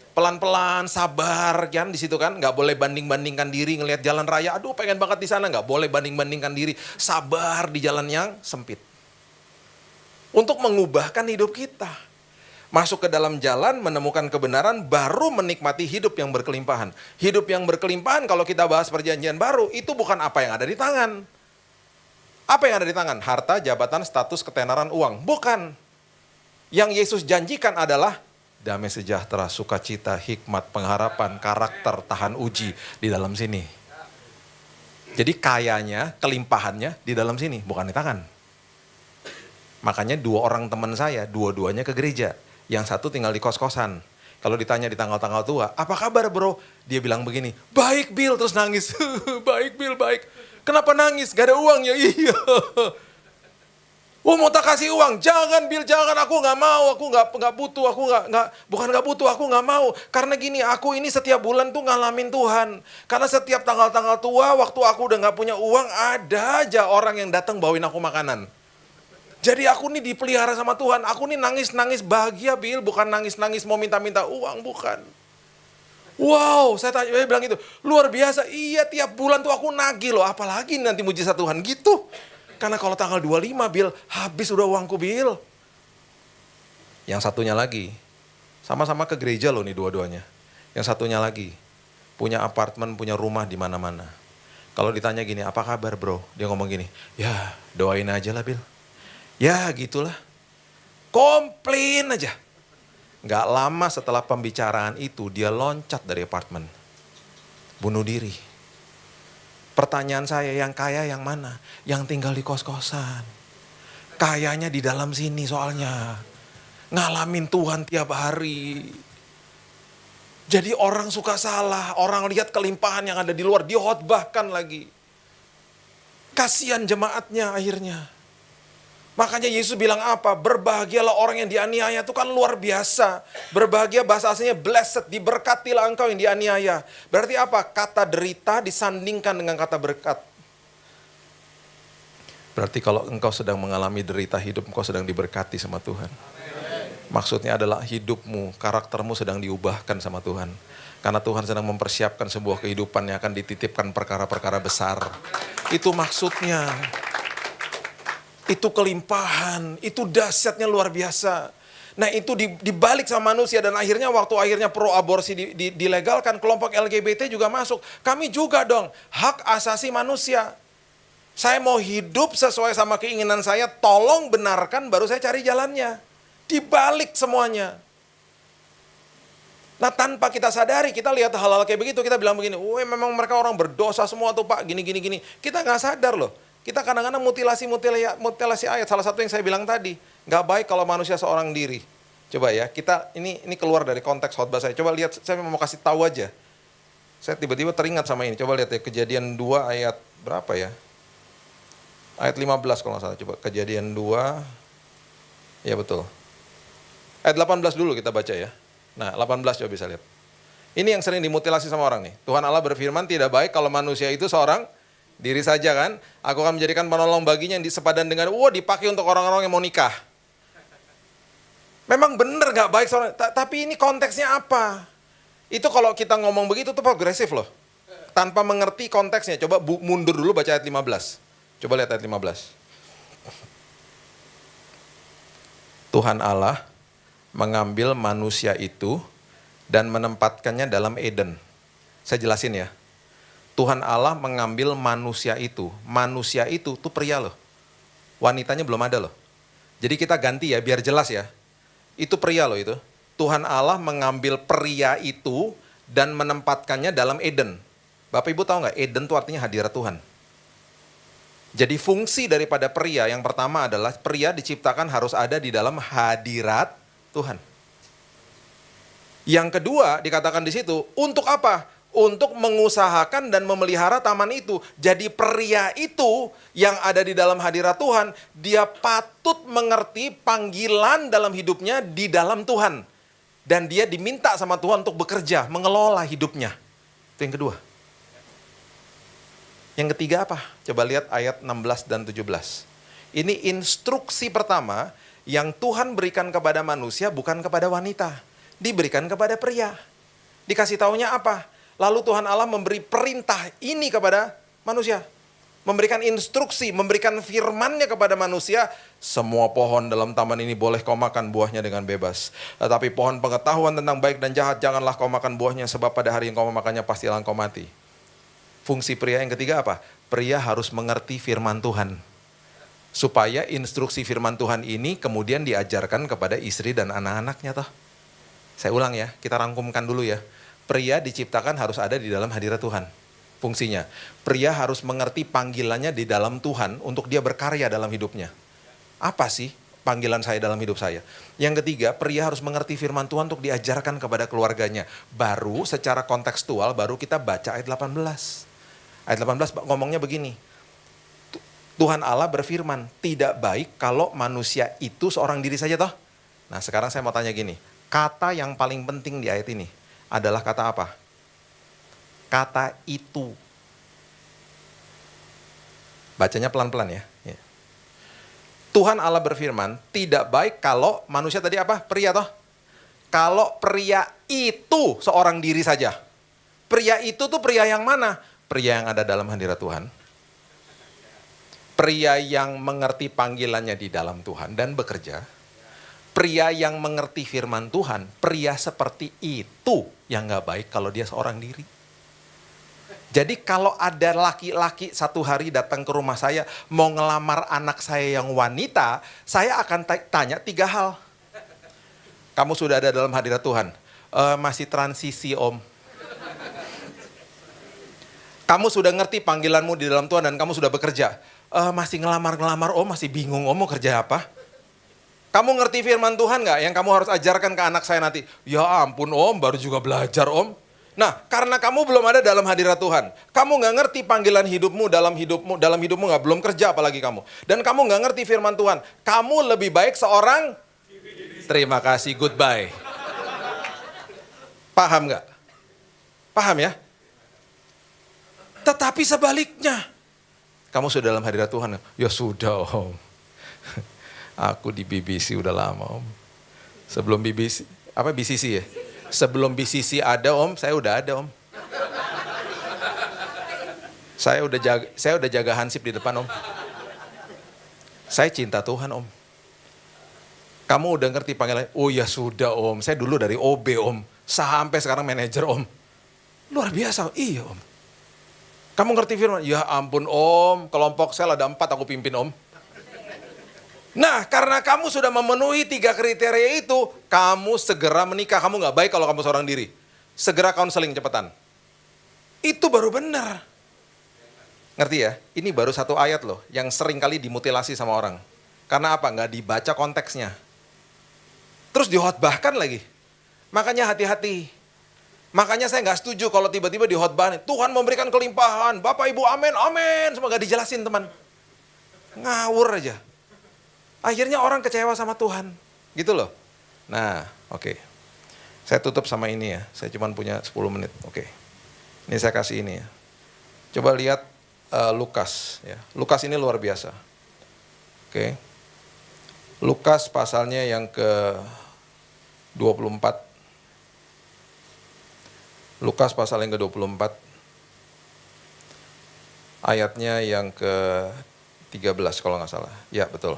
Pelan-pelan, sabar, kan di situ kan, nggak boleh banding-bandingkan diri ngelihat jalan raya. Aduh, pengen banget di sana, nggak boleh banding-bandingkan diri. Sabar di jalan yang sempit. Untuk mengubahkan hidup kita, masuk ke dalam jalan, menemukan kebenaran, baru menikmati hidup yang berkelimpahan. Hidup yang berkelimpahan, kalau kita bahas perjanjian baru, itu bukan apa yang ada di tangan. Apa yang ada di tangan? Harta, jabatan, status, ketenaran, uang. Bukan. Yang Yesus janjikan adalah damai sejahtera, sukacita, hikmat, pengharapan, karakter, tahan uji di dalam sini. Jadi kayanya, kelimpahannya di dalam sini, bukan di tangan. Makanya 2 orang teman saya, dua-duanya ke gereja. Yang satu tinggal di kos-kosan. Kalau ditanya di tanggal-tanggal tua, apa kabar bro? Dia bilang begini, baik Bill, terus nangis. Baik Bill, baik. Kenapa nangis? Gak ada uangnya. Iya. Mau tak kasih uang? Jangan Bill, jangan, aku nggak mau, aku nggak butuh, bukan nggak butuh, aku nggak mau. Karena gini, aku ini setiap bulan tuh ngalamin Tuhan. Karena setiap tanggal-tanggal tua, waktu aku udah nggak punya uang, ada aja orang yang datang bawain aku makanan. Jadi aku nih dipelihara sama Tuhan, aku nih nangis-nangis bahagia Bill, bukan nangis-nangis mau minta-minta uang, bukan. Wow, saya bilang gitu, luar biasa, iya tiap bulan tuh aku nagih loh, apalagi nanti mujizat Tuhan gitu. Karena kalau tanggal 25 Bill, habis udah uangku Bill. Yang satunya lagi, sama-sama ke gereja loh nih dua-duanya. Yang satunya lagi, punya apartemen, punya rumah di mana-mana. Kalau ditanya gini, apa kabar bro? Dia ngomong gini, ya doain aja lah Bill. Ya gitulah. Komplain aja. Gak lama setelah pembicaraan itu dia loncat dari apartemen. Bunuh diri. Pertanyaan saya, yang kaya yang mana? Yang tinggal di kos-kosan. Kayanya di dalam sini soalnya. Ngalamin Tuhan tiap hari. Jadi orang suka salah, orang lihat kelimpahan yang ada di luar, dihotbahkan lagi. Kasihan jemaatnya akhirnya. Makanya Yesus bilang apa? Berbahagialah orang yang dianiaya, itu kan luar biasa. Berbahagia bahasa aslinya blessed, diberkatilah engkau yang dianiaya. Berarti apa? Kata derita disandingkan dengan kata berkat. Berarti kalau engkau sedang mengalami derita hidup, engkau sedang diberkati sama Tuhan. Maksudnya adalah hidupmu, karaktermu sedang diubahkan sama Tuhan. Karena Tuhan sedang mempersiapkan sebuah kehidupan yang akan dititipkan perkara-perkara besar. Itu maksudnya. Itu kelimpahan, itu dahsyatnya luar biasa. Nah itu dibalik sama manusia dan akhirnya waktu akhirnya pro aborsi dilegalkan, kelompok LGBT juga masuk. Kami juga dong, hak asasi manusia. Saya mau hidup sesuai sama keinginan saya, tolong benarkan baru saya cari jalannya. Dibalik semuanya. Nah tanpa kita sadari, kita lihat hal-hal kayak begitu, kita bilang begini, wah memang mereka orang berdosa semua tuh Pak, gini. Kita nggak sadar loh. Kita kadang-kadang mutilasi ayat, salah satu yang saya bilang tadi. Nggak baik kalau manusia seorang diri. Coba ya, kita ini keluar dari konteks khotbah saya. Coba lihat, saya mau kasih tahu aja. Saya tiba-tiba teringat sama ini. Coba lihat ya, Kejadian 2 ayat berapa ya? Ayat 15 kalau nggak salah. Coba Kejadian 2, ya betul. Ayat 18 dulu kita baca ya. Nah 18 coba bisa lihat. Ini yang sering dimutilasi sama orang nih. Tuhan Allah berfirman, tidak baik kalau manusia itu seorang diri saja kan. Aku akan menjadikan penolong baginya yang sepadan dengan, dipakai untuk orang-orang yang mau nikah. Memang benar gak baik seorang, tapi ini konteksnya apa? Itu kalau kita ngomong begitu tuh progresif loh. Tanpa mengerti konteksnya. Coba mundur dulu baca ayat 15. Coba lihat ayat 15. Tuhan Allah mengambil manusia itu dan menempatkannya dalam Eden. Saya jelasin ya. Tuhan Allah mengambil manusia itu. Manusia itu tuh pria loh. Wanitanya belum ada loh. Jadi kita ganti ya biar jelas ya. Itu pria loh itu. Tuhan Allah mengambil pria itu dan menempatkannya dalam Eden. Bapak Ibu tahu nggak? Eden itu artinya hadirat Tuhan. Jadi fungsi daripada pria yang pertama adalah pria diciptakan harus ada di dalam hadirat Tuhan. Yang kedua dikatakan di situ, untuk apa? Untuk mengusahakan dan memelihara taman itu. Jadi pria itu yang ada di dalam hadirat Tuhan, dia patut mengerti panggilan dalam hidupnya di dalam Tuhan. Dan dia diminta sama Tuhan untuk bekerja, mengelola hidupnya. Itu yang kedua. Yang ketiga apa? Coba lihat ayat 16 dan 17. Ini instruksi pertama yang Tuhan berikan kepada manusia bukan kepada wanita. Diberikan kepada pria. Dikasih taunya apa? Lalu Tuhan Allah memberi perintah ini kepada manusia. Memberikan instruksi, memberikan firman-Nya kepada manusia. Semua pohon dalam taman ini boleh kau makan buahnya dengan bebas. Tetapi pohon pengetahuan tentang baik dan jahat janganlah kau makan buahnya, sebab pada hari yang kau memakannya pastilah kau mati. Fungsi pria yang ketiga apa? Pria harus mengerti firman Tuhan. Supaya instruksi firman Tuhan ini kemudian diajarkan kepada istri dan anak-anaknya toh. Saya ulang ya, kita rangkumkan dulu ya. Pria diciptakan harus ada di dalam hadirat Tuhan. Fungsinya, pria harus mengerti panggilannya di dalam Tuhan untuk dia berkarya dalam hidupnya. Apa sih panggilan saya dalam hidup saya? Yang ketiga, pria harus mengerti firman Tuhan untuk diajarkan kepada keluarganya. Baru secara kontekstual, baru kita baca ayat 18. Ayat 18 ngomongnya begini. Tuhan Allah berfirman, tidak baik kalau manusia itu seorang diri saja toh. Nah sekarang saya mau tanya gini, kata yang paling penting di ayat ini adalah kata apa? Kata itu. Bacanya pelan-pelan ya. Tuhan Allah berfirman, tidak baik kalau manusia tadi apa? Pria toh? Kalau pria itu seorang diri saja. Pria itu tuh pria yang mana? Pria yang ada dalam hadirat Tuhan. Pria yang mengerti panggilannya di dalam Tuhan dan bekerja. Pria yang mengerti firman Tuhan. Pria seperti itu yang gak baik kalau dia seorang diri. Jadi kalau ada laki-laki satu hari datang ke rumah saya, mau ngelamar anak saya yang wanita, saya akan tanya 3 hal. Kamu sudah ada dalam hadirat Tuhan? Masih transisi om. Kamu sudah ngerti panggilanmu di dalam Tuhan dan kamu sudah bekerja? Masih ngelamar-ngelamar om, masih bingung om mau kerja apa? Kamu ngerti firman Tuhan gak yang kamu harus ajarkan ke anak saya nanti? Ya ampun om, baru juga belajar om. Nah, karena kamu belum ada dalam hadirat Tuhan, kamu nggak ngerti panggilan hidupmu dalam hidupmu nggak belum kerja apalagi kamu. Dan kamu nggak ngerti firman Tuhan, kamu lebih baik seorang. Terima kasih, goodbye. Paham nggak? Paham ya? Tetapi sebaliknya, kamu sudah dalam hadirat Tuhan, ya sudah om. Aku di BBC udah lama om. Sebelum BBC, apa BCC ya? Sebelum BCC ada om, saya udah ada om. Saya udah jaga hansip di depan om. Saya cinta Tuhan om. Kamu udah ngerti panggilan? Oh ya sudah om, saya dulu dari OB om, sampai sekarang manajer om. Luar biasa, iya om. Kamu ngerti firman? Ya ampun om, kelompok sel ada 4 aku pimpin om. Nah, karena kamu sudah memenuhi 3 kriteria itu, kamu segera menikah. Kamu gak baik kalau kamu seorang diri. Segera counseling cepetan. Itu baru benar. Ngerti ya? Ini baru 1 ayat loh, yang sering kali dimutilasi sama orang. Karena apa? Gak dibaca konteksnya. Terus dihotbahkan lagi. Makanya hati-hati. Makanya saya gak setuju kalau tiba-tiba dihotbahkan. Tuhan memberikan kelimpahan, Bapak Ibu amin, amin. Semua gak dijelasin teman. Ngawur aja. Akhirnya orang kecewa sama Tuhan. Gitu loh. Nah, oke. Saya tutup sama ini ya. Saya cuma punya 10 menit. Oke. Ini saya kasih ini ya. Coba lihat Lukas. Ya. Lukas ini luar biasa. Oke. Lukas pasalnya yang ke-24. Lukas pasal yang ke-24. Ayatnya yang ke-13 kalau nggak salah. Ya, betul.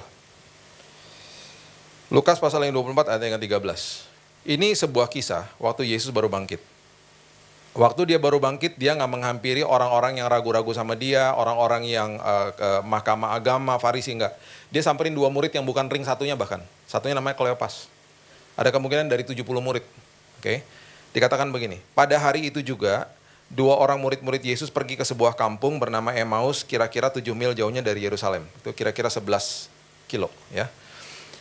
Lukas pasal yang 24 ayat yang ke-13. Ini sebuah kisah waktu Yesus baru bangkit. Waktu dia baru bangkit, dia nggak menghampiri orang-orang yang ragu-ragu sama dia, orang-orang yang ke mahkamah agama, Farisi, enggak. Dia samperin 2 murid yang bukan ring satunya bahkan. Satunya namanya Kleopas. Ada kemungkinan dari 70 murid. Oke. Dikatakan begini, pada hari itu juga 2 orang murid-murid Yesus pergi ke sebuah kampung bernama Emmaus, kira-kira 7 mil jauhnya dari Yerusalem. Itu kira-kira 11 kilo ya.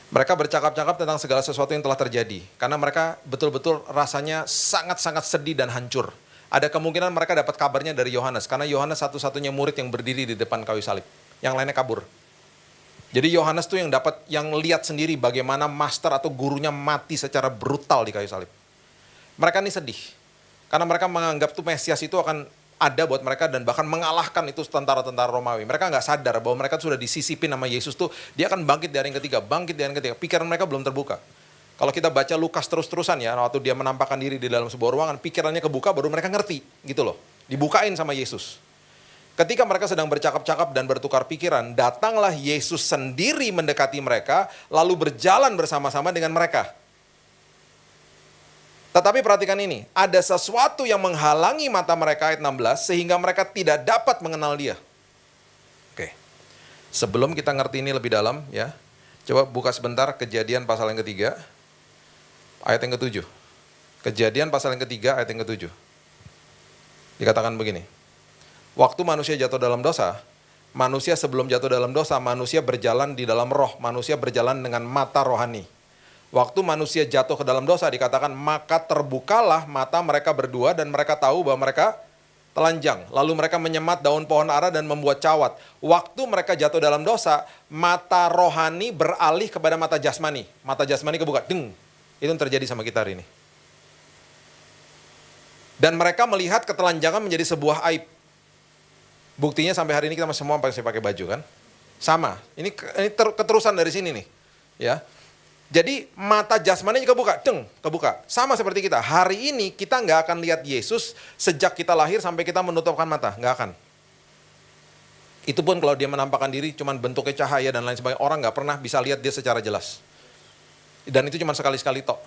Mereka bercakap-cakap tentang segala sesuatu yang telah terjadi. Karena mereka betul-betul rasanya sangat-sangat sedih dan hancur. Ada kemungkinan mereka dapat kabarnya dari Yohanes. Karena Yohanes satu-satunya murid yang berdiri di depan kayu salib. Yang lainnya kabur. Jadi Yohanes tuh yang lihat sendiri bagaimana master atau gurunya mati secara brutal di kayu salib. Mereka ini sedih. Karena mereka menganggap tuh Mesias itu akan ada buat mereka dan bahkan mengalahkan itu tentara-tentara Romawi. Mereka nggak sadar bahwa mereka sudah disisipin sama Yesus tuh, dia akan bangkit di hari yang ketiga, bangkit di hari yang ketiga. Pikiran mereka belum terbuka. Kalau kita baca Lukas terus-terusan ya, waktu dia menampakkan diri di dalam sebuah ruangan, pikirannya kebuka baru mereka ngerti gitu loh. Dibukain sama Yesus. Ketika mereka sedang bercakap-cakap dan bertukar pikiran, datanglah Yesus sendiri mendekati mereka, lalu berjalan bersama-sama dengan mereka. Tetapi perhatikan ini, ada sesuatu yang menghalangi mata mereka ayat 16 sehingga mereka tidak dapat mengenal dia. Oke. Sebelum kita ngerti ini lebih dalam ya. Coba buka sebentar Kejadian pasal yang ketiga ayat yang ke-7. Kejadian pasal yang ketiga ayat yang ke-7. Dikatakan begini. Waktu manusia jatuh dalam dosa, manusia sebelum jatuh dalam dosa, manusia berjalan di dalam roh, manusia berjalan dengan mata rohani. Waktu manusia jatuh ke dalam dosa dikatakan maka terbukalah mata mereka berdua dan mereka tahu bahwa mereka telanjang. Lalu mereka menyemat daun pohon ara dan membuat cawat. Waktu mereka jatuh dalam dosa, mata rohani beralih kepada mata jasmani. Mata jasmani kebuka, deng. Itu yang terjadi sama kita hari ini. Dan mereka melihat ketelanjangan menjadi sebuah aib. Buktinya sampai hari ini kita semua masih pakai baju kan? Sama. Ini keterusan dari sini nih. Ya. Jadi mata jasmani juga kebuka. Sama seperti kita. Hari ini kita nggak akan lihat Yesus sejak kita lahir sampai kita menutupkan mata. Nggak akan. Itu pun kalau dia menampakkan diri cuman bentuknya cahaya dan lain sebagainya. Orang nggak pernah bisa lihat dia secara jelas. Dan itu cuma sekali-sekali tok.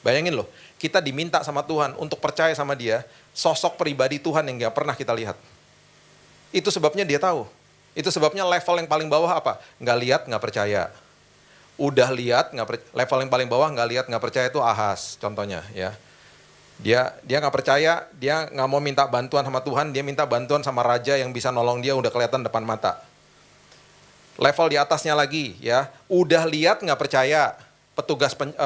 Bayangin loh, kita diminta sama Tuhan untuk percaya sama dia, sosok pribadi Tuhan yang gak pernah kita lihat. Itu sebabnya dia tahu. Itu sebabnya level yang paling bawah apa? Nggak lihat, nggak percaya. Udah lihat, level yang paling bawah nggak lihat, nggak percaya itu Ahas, contohnya ya. Dia nggak percaya, dia nggak mau minta bantuan sama Tuhan, dia minta bantuan sama raja yang bisa nolong dia, udah kelihatan depan mata. Level di atasnya lagi ya, udah lihat nggak percaya,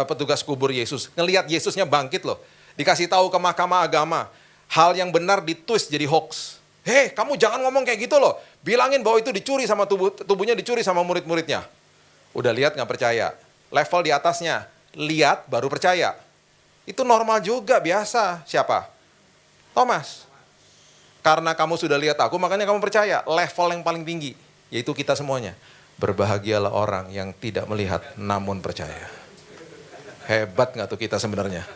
petugas kubur Yesus, ngelihat Yesusnya bangkit loh, dikasih tahu ke mahkamah agama, hal yang benar ditwist jadi hoax. Hei, kamu jangan ngomong kayak gitu loh, bilangin bahwa itu dicuri sama tubuhnya dicuri sama murid-muridnya. Udah lihat nggak percaya. Level di atasnya, lihat baru percaya. Itu normal juga, biasa. Siapa? Thomas. Karena kamu sudah lihat aku, makanya kamu percaya. Level yang paling tinggi, yaitu kita semuanya. Berbahagialah orang yang tidak melihat, namun percaya. Hebat nggak tuh kita sebenarnya?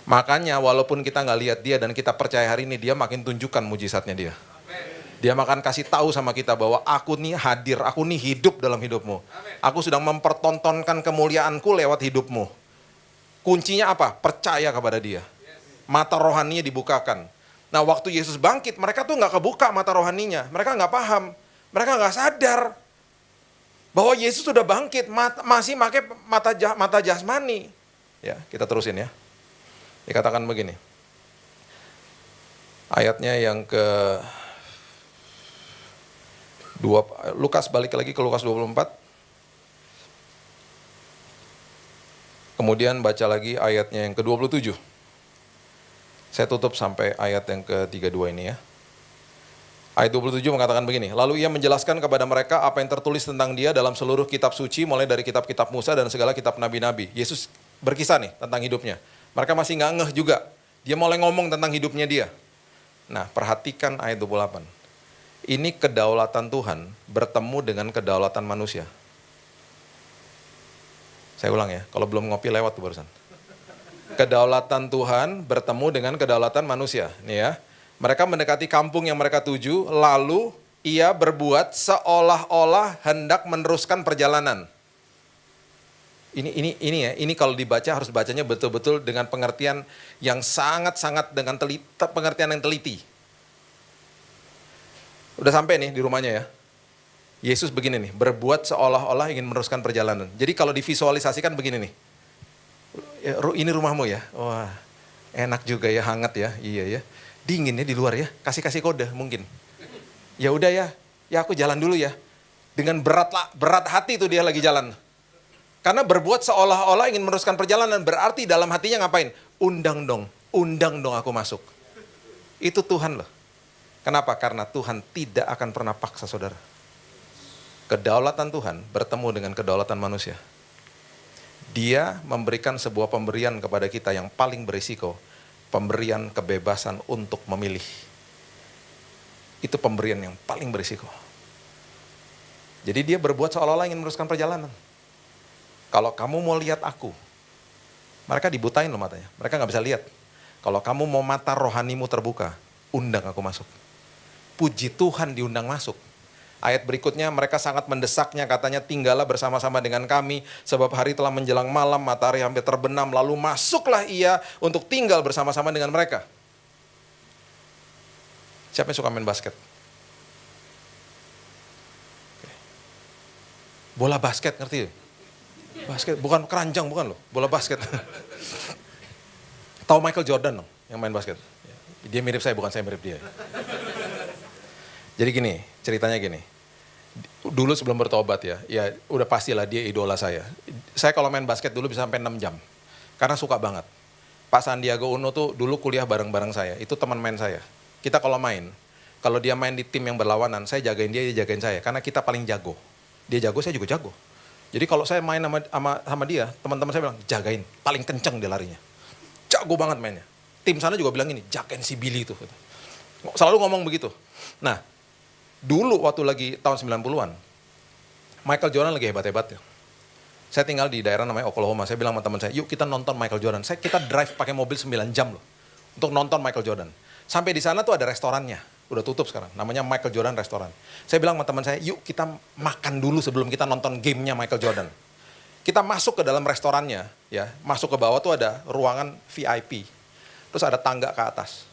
Makanya walaupun kita nggak lihat dia dan kita percaya hari ini, dia makin tunjukkan mujizatnya dia. Dia makan kasih tahu sama kita bahwa aku nih hadir, aku nih hidup dalam hidupmu. Aku sedang mempertontonkan kemuliaanku lewat hidupmu. Kuncinya apa? Percaya kepada dia. Mata rohaninya dibukakan. Nah waktu Yesus bangkit, mereka tuh nggak kebuka mata rohaninya. Mereka nggak paham. Mereka nggak sadar bahwa Yesus sudah bangkit, masih pakai mata jasmani. Ya, kita terusin ya. Dikatakan begini. Ayatnya yang ke Lukas, balik lagi ke Lukas 24. Kemudian baca lagi ayatnya yang ke-27. Saya tutup sampai ayat yang ke-32 ini ya. Ayat 27 mengatakan begini, lalu ia menjelaskan kepada mereka apa yang tertulis tentang dia dalam seluruh kitab suci, mulai dari kitab-kitab Musa dan segala kitab nabi-nabi. Yesus berkisah nih tentang hidupnya. Mereka masih nggak ngeh juga. Dia mulai ngomong tentang hidupnya dia. Nah, perhatikan ayat 28. Ini kedaulatan Tuhan bertemu dengan kedaulatan manusia. Saya ulang ya, kalau belum ngopi lewat tuh barusan. Kedaulatan Tuhan bertemu dengan kedaulatan manusia. Nih ya, mereka mendekati kampung yang mereka tuju, lalu ia berbuat seolah-olah hendak meneruskan perjalanan. Ini kalau dibaca harus bacanya betul-betul dengan pengertian yang sangat-sangat dengan pengertian yang teliti. Udah sampai nih di rumahnya ya. Yesus begini nih, berbuat seolah-olah ingin meneruskan perjalanan. Jadi kalau divisualisasikan begini nih. Ini rumahmu ya? Wah, enak juga ya, hangat ya. Iya ya. Dingin ya di luar ya. Kasih kode mungkin. Ya udah ya aku jalan dulu ya. Dengan berat hati tuh dia lagi jalan. Karena berbuat seolah-olah ingin meneruskan perjalanan, berarti dalam hatinya ngapain? Undang dong aku masuk. Itu Tuhan loh. Kenapa? Karena Tuhan tidak akan pernah paksa saudara. Kedaulatan Tuhan bertemu dengan kedaulatan manusia. Dia memberikan sebuah pemberian kepada kita yang paling berisiko. Pemberian kebebasan untuk memilih. Itu pemberian yang paling berisiko. Jadi dia berbuat seolah-olah ingin meneruskan perjalanan. Kalau kamu mau lihat aku, mereka dibutain loh matanya. Mereka gak bisa lihat. Kalau kamu mau mata rohanimu terbuka, undang aku masuk. Puji Tuhan diundang masuk. Ayat berikutnya mereka sangat mendesaknya, katanya tinggallah bersama-sama dengan kami, sebab hari telah menjelang malam, matahari hampir terbenam, lalu masuklah ia untuk tinggal bersama-sama dengan mereka. Siapa yang suka main basket? Bola basket, ngerti ya? Basket, bukan keranjang, bukan loh, bola basket. Tahu Michael Jordan dong, yang main basket? Dia mirip saya, bukan saya mirip dia. Jadi gini, ceritanya gini. Dulu sebelum bertobat ya udah pastilah dia idola saya. Saya kalau main basket dulu bisa sampai 6 jam. Karena suka banget. Pak Sandiaga Uno tuh dulu kuliah bareng-bareng saya. Itu teman main saya. Kita kalau dia main di tim yang berlawanan, saya jagain dia jagain saya. Karena kita paling jago. Dia jago, saya juga jago. Jadi kalau saya main sama dia, teman-teman saya bilang, jagain. Paling kenceng dia larinya. Jago banget mainnya. Tim sana juga bilang ini, jagain si Billy itu. Selalu ngomong begitu. Nah, dulu waktu lagi tahun 90-an, Michael Jordan lagi hebat-hebatnya. Saya tinggal di daerah namanya Oklahoma. Saya bilang sama teman saya, yuk kita nonton Michael Jordan. Kita drive pakai mobil 9 jam loh. Untuk nonton Michael Jordan. Sampai di sana tuh ada restorannya. Udah tutup sekarang. Namanya Michael Jordan Restoran. Saya bilang sama teman saya, yuk kita makan dulu sebelum kita nonton gamenya Michael Jordan. Kita masuk ke dalam restorannya, ya, masuk ke bawah tuh ada ruangan VIP. Terus ada tangga ke atas.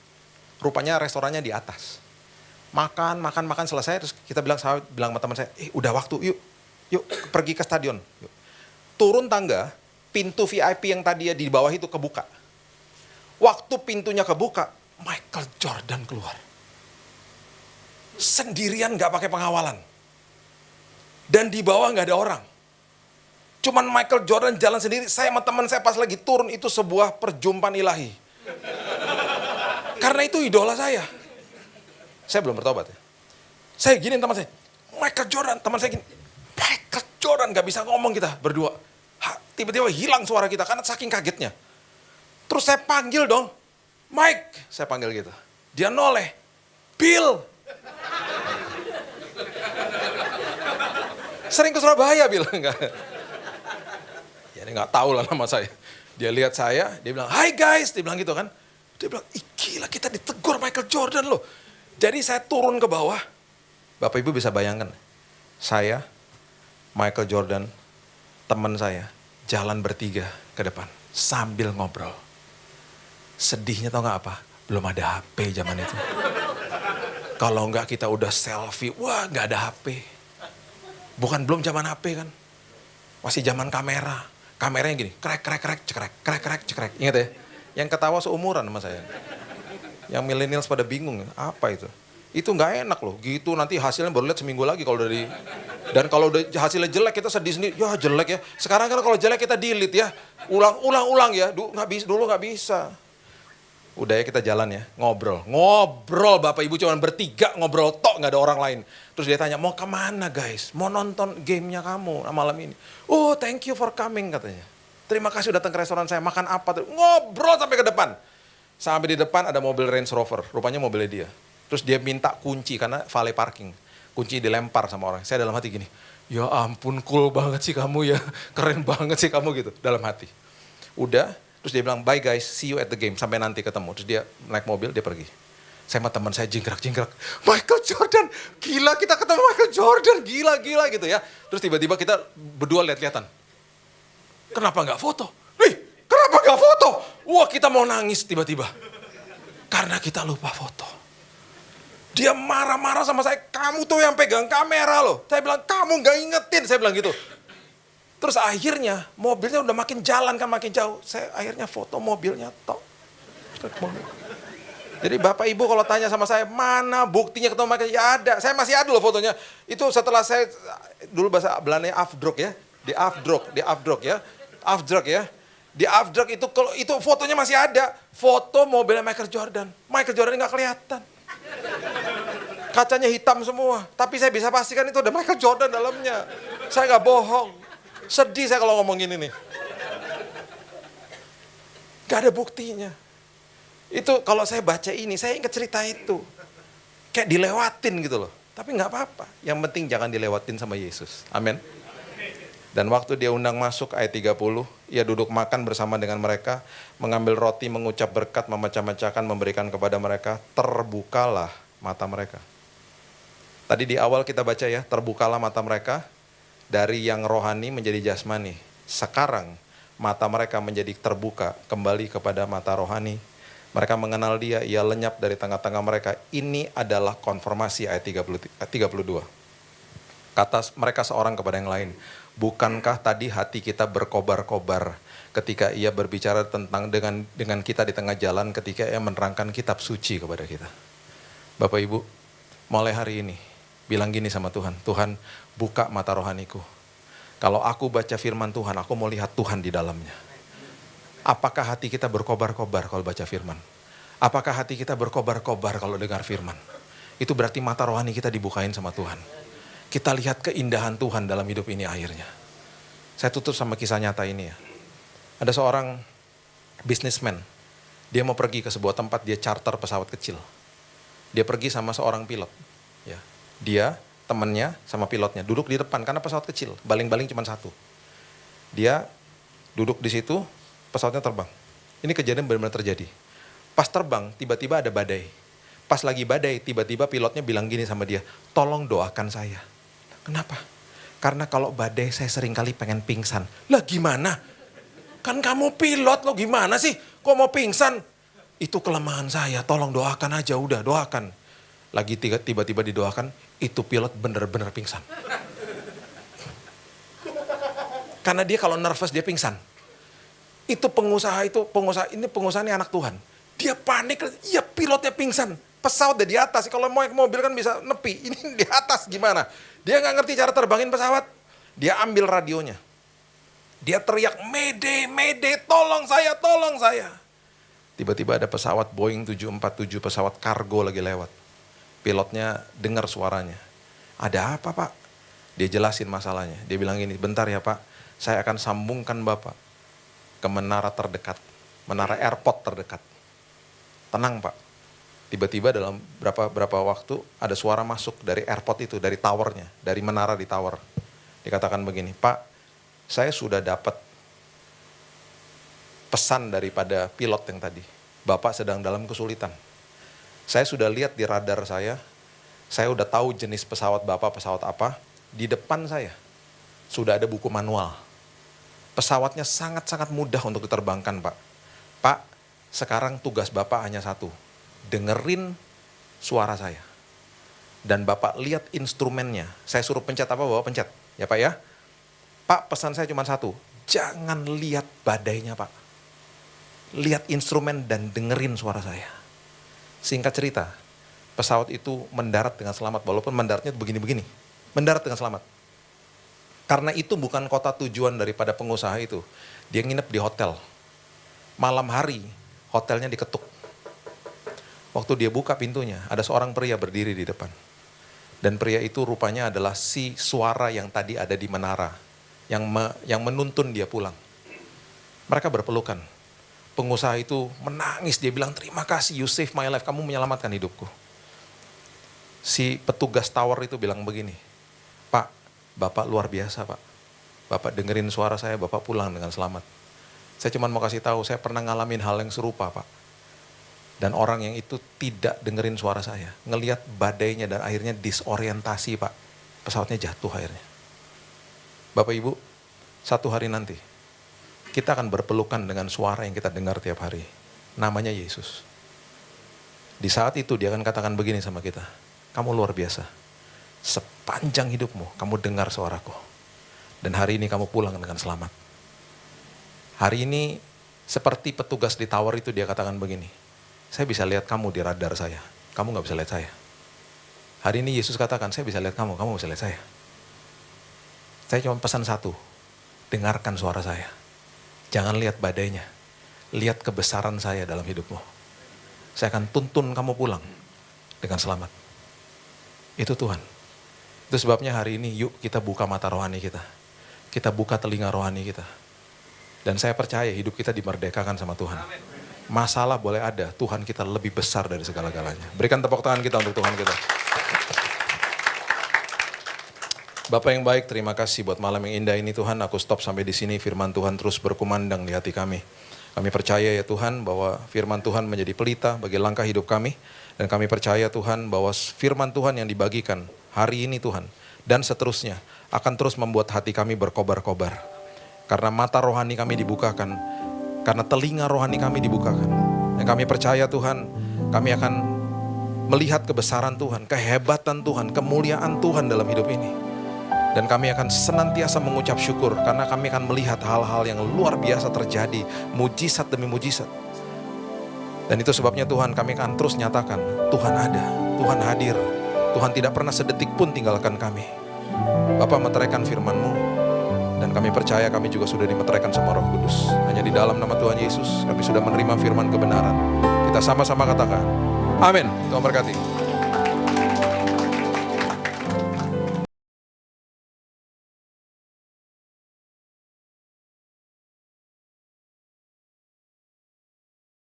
Rupanya restorannya di atas. Makan selesai, terus kita bilang sama teman saya, udah waktu, yuk pergi ke stadion. Yuk. Turun tangga, pintu VIP yang tadi di bawah itu kebuka. Waktu pintunya kebuka, Michael Jordan keluar. Sendirian gak pakai pengawalan. Dan di bawah gak ada orang. Cuman Michael Jordan jalan sendiri, saya sama teman saya pas lagi turun itu sebuah perjumpaan ilahi. Karena itu idola saya. Saya belum bertobat ya. Saya giniin teman saya, Michael Jordan, teman saya gini, Michael Jordan, gak bisa ngomong kita berdua. Tiba-tiba hilang suara kita karena saking kagetnya. Terus saya panggil dong, Mike, saya panggil gitu. Dia noleh, Bill. Sering ke Surabaya, Bill. Enggak. Ya dia gak tahu lah nama saya. Dia lihat saya, dia bilang, "Hi guys," dia bilang gitu kan. Dia bilang, gila kita ditegur Michael Jordan loh. Jadi saya turun ke bawah. Bapak Ibu bisa bayangkan. Saya, Michael Jordan, teman saya, jalan bertiga ke depan. Sambil ngobrol. Sedihnya tau gak apa? Belum ada HP zaman itu. Kalau enggak kita udah selfie, wah gak ada HP. Belum zaman HP kan. Masih zaman kamera. Kameranya gini, cekrek. Ingat ya? Yang ketawa seumuran sama saya. Yang millennials pada bingung, apa itu? Itu nggak enak loh, gitu nanti hasilnya baru lihat seminggu lagi kalau dari. Dan kalau udah hasilnya jelek kita sedih sendiri, ya jelek ya. Sekarang kan kalau jelek kita delete ya, ulang ya. Dulu nggak bisa. Udah ya kita jalan ya, ngobrol Bapak Ibu cuma bertiga ngobrol tok, nggak ada orang lain. Terus dia tanya, mau kemana guys? Mau nonton gamenya kamu malam ini? Oh thank you for coming katanya. Terima kasih datang ke restoran saya, makan apa? Ngobrol sampai ke depan. Sampai di depan ada mobil Range Rover, rupanya mobilnya dia. Terus dia minta kunci karena valet parking. Kunci dilempar sama orang. Saya dalam hati gini, ya ampun cool banget sih kamu ya. Keren banget sih kamu gitu, dalam hati. Udah, terus dia bilang, bye guys, see you at the game. Sampai nanti ketemu. Terus dia naik mobil, dia pergi. Saya sama teman saya jingkrak. Michael Jordan, gila kita ketemu Michael Jordan, gila gitu ya. Terus tiba-tiba kita berdua lihat-lihatan. Kenapa nggak foto? Kenapa gak foto? Wah kita mau nangis tiba-tiba. Karena kita lupa foto. Dia marah-marah sama saya. Kamu tuh yang pegang kamera loh. Saya bilang kamu gak ingetin. Saya bilang gitu. Terus akhirnya mobilnya udah makin jalan kan makin jauh. Saya akhirnya foto mobilnya tok. Jadi Bapak Ibu kalau tanya sama saya, mana buktinya ketemu Michael? Ya ada. Saya masih ada loh fotonya. Itu setelah saya, dulu bahasa Belandanya afdruk ya. Di afdruk ya. Afdruk ya. Di afdruk itu fotonya masih ada. Foto mobilnya Michael Jordan. Michael Jordan nggak kelihatan. Kacanya hitam semua. Tapi saya bisa pastikan itu ada Michael Jordan dalamnya. Saya nggak bohong. Sedih saya kalau ngomong gini nih. Gak ada buktinya. Itu kalau saya baca ini, saya ingat cerita itu. Kayak dilewatin gitu loh. Tapi nggak apa-apa. Yang penting jangan dilewatin sama Yesus. Amin. Dan waktu dia undang masuk ayat 30, ia duduk makan bersama dengan mereka, mengambil roti, mengucap berkat, memecah-mecahkan, memberikan kepada mereka, terbukalah mata mereka. Tadi di awal kita baca ya, terbukalah mata mereka, dari yang rohani menjadi jasmani. Sekarang mata mereka menjadi terbuka kembali kepada mata rohani. Mereka mengenal dia, ia lenyap dari tengah-tengah mereka. Ini adalah konfirmasi ayat 32. Kata mereka seorang kepada yang lain, bukankah tadi hati kita berkobar-kobar ketika ia berbicara tentang dengan kita di tengah jalan ketika ia menerangkan kitab suci kepada kita. Bapak Ibu, mulai hari ini bilang gini sama Tuhan, Tuhan buka mata rohaniku. Kalau aku baca firman Tuhan, aku mau lihat Tuhan di dalamnya. Apakah hati kita berkobar-kobar kalau baca firman? Apakah hati kita berkobar-kobar kalau dengar firman? Itu berarti mata rohani kita dibukain sama Tuhan. Kita lihat keindahan Tuhan dalam hidup ini akhirnya. Saya tutup sama kisah nyata ini ya. Ada seorang businessman. Dia mau pergi ke sebuah tempat, dia charter pesawat kecil. Dia pergi sama seorang pilot. Ya. Dia, temannya, sama pilotnya duduk di depan karena pesawat kecil. Baling-baling cuma satu. Dia duduk di situ, pesawatnya terbang. Ini kejadian benar-benar terjadi. Pas terbang, tiba-tiba ada badai. Pas lagi badai, tiba-tiba pilotnya bilang gini sama dia, tolong doakan saya. Kenapa? Karena kalau badai saya seringkali pengen pingsan. Lah gimana? Kan kamu pilot lo gimana sih? Kok mau pingsan? Itu kelemahan saya, tolong doakan aja udah, doakan. Lagi tiba-tiba didoakan, itu pilot bener-bener pingsan. Karena dia kalau nervous dia pingsan. Itu pengusaha ini anak Tuhan. Dia panik, iya pilotnya pingsan. Pesawat udah di atas, kalau mau mobil kan bisa nepi. Ini di atas gimana? Dia nggak ngerti cara terbangin pesawat. Dia ambil radionya. Dia teriak, Mayday, Mayday, tolong saya, tolong saya. Tiba-tiba ada pesawat Boeing 747, pesawat kargo lagi lewat. Pilotnya dengar suaranya. Ada apa Pak? Dia jelasin masalahnya. Dia bilang gini, bentar ya Pak, saya akan sambungkan Bapak ke menara terdekat. Menara airport terdekat. Tenang Pak. Tiba-tiba dalam berapa waktu ada suara masuk dari airport itu, dari towernya, dari menara di tower. Dikatakan begini, Pak, saya sudah dapat pesan daripada pilot yang tadi. Bapak sedang dalam kesulitan. Saya sudah lihat di radar saya udah tahu jenis pesawat Bapak, pesawat apa. Di depan saya sudah ada buku manual. Pesawatnya sangat-sangat mudah untuk diterbangkan Pak. Pak, sekarang tugas Bapak hanya satu. Dengerin suara saya. Dan Bapak lihat instrumennya. Saya suruh pencet apa, Bapak pencet. Ya Pak ya. Pak, pesan saya cuma satu. Jangan lihat badainya Pak. Lihat instrumen dan dengerin suara saya. Singkat cerita, pesawat itu mendarat dengan selamat. Walaupun mendaratnya begini-begini. Mendarat dengan selamat. Karena itu bukan kota tujuan daripada pengusaha itu. Dia nginep di hotel. Malam hari, hotelnya diketuk. Waktu dia buka pintunya, ada seorang pria berdiri di depan. Dan pria itu rupanya adalah si suara yang tadi ada di menara. Yang menuntun dia pulang. Mereka berpelukan. Pengusaha itu menangis, dia bilang, terima kasih, you save my life, kamu menyelamatkan hidupku. Si petugas tower itu bilang begini, Pak, Bapak luar biasa Pak. Bapak dengerin suara saya, Bapak pulang dengan selamat. Saya cuma mau kasih tahu, saya pernah ngalamin hal yang serupa Pak. Dan orang yang itu tidak dengerin suara saya. Ngelihat badainya dan akhirnya disorientasi Pak. Pesawatnya jatuh akhirnya. Bapak Ibu, satu hari nanti kita akan berpelukan dengan suara yang kita dengar tiap hari. Namanya Yesus. Di saat itu dia akan katakan begini sama kita. Kamu luar biasa. Sepanjang hidupmu kamu dengar suaraku. Dan hari ini kamu pulang dengan selamat. Hari ini seperti petugas di tower itu dia katakan begini. Saya bisa lihat kamu di radar saya. Kamu gak bisa lihat saya. Hari ini Yesus katakan, saya bisa lihat kamu bisa lihat saya. Saya cuma pesan satu, dengarkan suara saya. Jangan lihat badainya, lihat kebesaran saya dalam hidupmu. Saya akan tuntun kamu pulang dengan selamat. Itu Tuhan. Itu sebabnya hari ini yuk kita buka mata rohani kita. Kita buka telinga rohani kita. Dan saya percaya hidup kita dimerdekakan sama Tuhan. Masalah boleh ada, Tuhan kita lebih besar dari segala-galanya. Berikan tepuk tangan kita untuk Tuhan kita. Bapak yang baik, terima kasih buat malam yang indah ini Tuhan. Aku stop sampai di sini, firman Tuhan terus berkumandang di hati kami. Kami percaya ya Tuhan bahwa firman Tuhan menjadi pelita bagi langkah hidup kami. Dan kami percaya Tuhan bahwa firman Tuhan yang dibagikan hari ini Tuhan. Dan seterusnya akan terus membuat hati kami berkobar-kobar. Karena mata rohani kami dibukakan. Karena telinga rohani kami dibukakan. Dan kami percaya Tuhan, kami akan melihat kebesaran Tuhan, kehebatan Tuhan, kemuliaan Tuhan dalam hidup ini. Dan kami akan senantiasa mengucap syukur karena kami akan melihat hal-hal yang luar biasa terjadi, mujizat demi mujizat. Dan itu sebabnya Tuhan, kami akan terus nyatakan, Tuhan ada, Tuhan hadir, Tuhan tidak pernah sedetik pun tinggalkan kami. Bapa, meteraikan firman-Mu, dan kami percaya kami juga sudah dimeteraikan sama Roh Kudus. Hanya di dalam nama Tuhan Yesus, kami sudah menerima firman kebenaran. Kita sama-sama katakan, amin. Tuhan berkati.